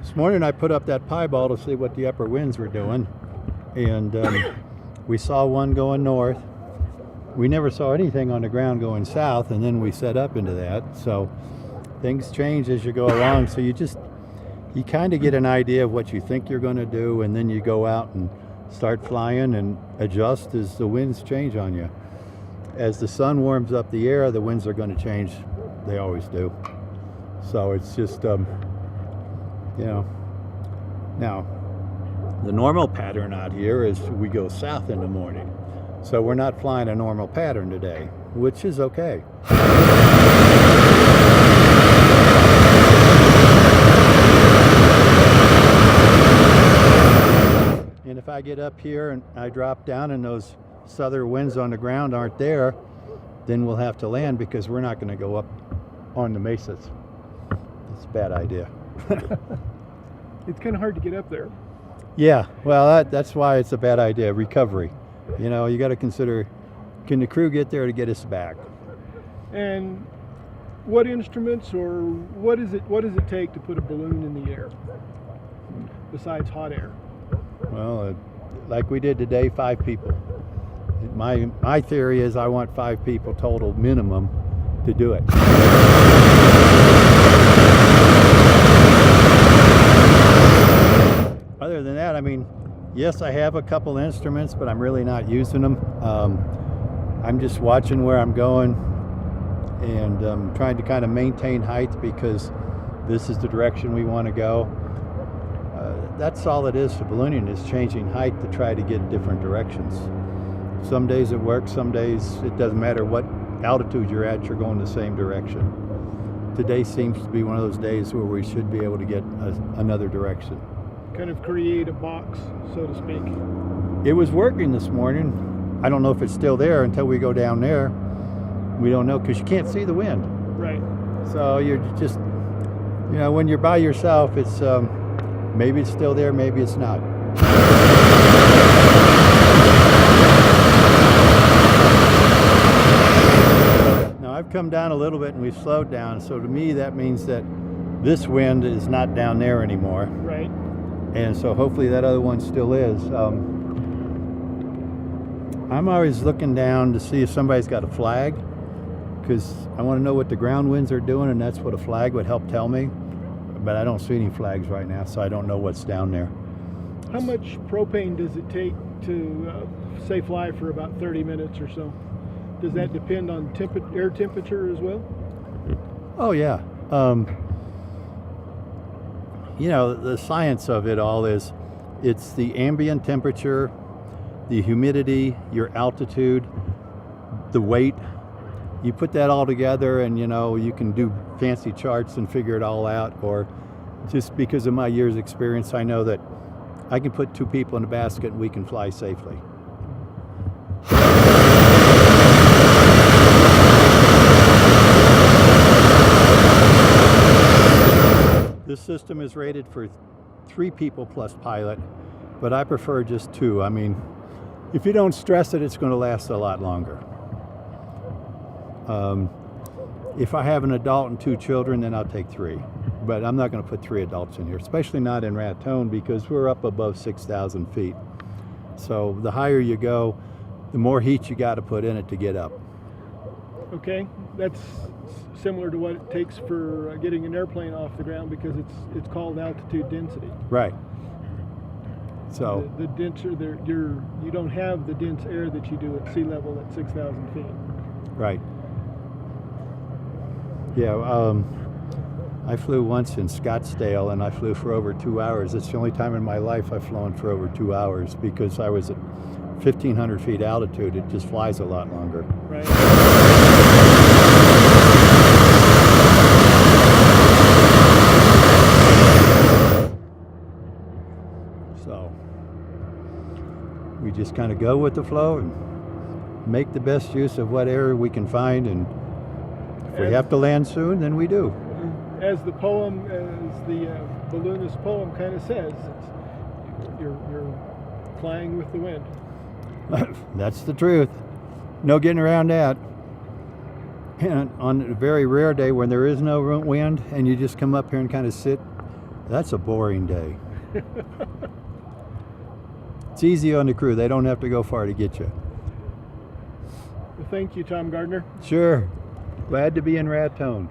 This morning I put up that piebald to see what the upper winds were doing, and we saw one going north. We never saw anything on the ground going south, and then we set up into that. So things change as you go along, so you kind of get an idea of what you think you're going to do, and then you go out and start flying and adjust as the winds change on you. As the sun warms up the air, the winds are going to change. They always do. So it's just, Now, the normal pattern out here is we go south in the morning. So we're not flying a normal pattern today, which is okay. And if I get up here and I drop down and those southern winds on the ground aren't there, then we'll have to land because we're not going to go up on the mesas. It's a bad idea. It's kind of hard to get up there. Yeah, well, that's why it's a bad idea. Recovery. You got to consider, can the crew get there to get us back? And what instruments or what does it take to put a balloon in the air besides hot air? Well, like we did today, 5 people. My theory is I want 5 people total minimum to do it. Other than that, yes, I have a couple instruments, but I'm really not using them. I'm just watching where I'm going and trying to kind of maintain height because this is the direction we want to go. That's all it is for ballooning, is changing height to try to get different directions. Some days it works, some days it doesn't matter what altitude you're at, you're going the same direction. Today seems to be one of those days where we should be able to get another direction. Kind of create a box, so to speak. It was working this morning. I don't know if it's still there until we go down there. We don't know because you can't see the wind. Right. So you're just, when you're by yourself, it's maybe it's still there, maybe it's not. Now I've come down a little bit and we've slowed down, so to me that means that this wind is not down there anymore. Right. And so hopefully that other one still is. I'm always looking down to see if somebody's got a flag, because I want to know what the ground winds are doing, and that's what a flag would help tell me. But I don't see any flags right now, so I don't know what's down there. How much propane does it take to, say, fly for about 30 minutes or so? Does that depend on air temperature as well? Oh, yeah. The science of it all is it's the ambient temperature, the humidity, your altitude, the weight. You put that all together and, you can do fancy charts and figure it all out. Or just because of my years' experience, I know that I can put 2 people in a basket and we can fly safely. This system is rated for 3 people plus pilot, but I prefer just 2. If you don't stress it, it's going to last a lot longer. If I have an adult and 2 children, then I'll take 3. But I'm not going to put 3 adults in here, especially not in Raton, because we're up above 6,000 feet. So the higher you go, the more heat you got to put in it to get up. Okay, that's similar to what it takes for getting an airplane off the ground, because it's called altitude density. Right. So the denser you don't have the dense air that you do at sea level at 6,000 feet. Right. Yeah. I flew once in Scottsdale, and I flew for over 2 hours. It's the only time in my life I've flown for over 2 hours, because I was at 1,500 feet altitude. It just flies a lot longer. Right. So we just kind of go with the flow and make the best use of what air we can find, and if we have to land soon, then we do. As the balloonist poem kind of says, you're flying with the wind. That's the truth. No getting around that. And on a very rare day when there is no wind and you just come up here and kind of sit, That's a boring day. It's easy on the crew. They don't have to go far to get you. Well, thank you, Tom Gardner. Sure. Glad to be in Raton.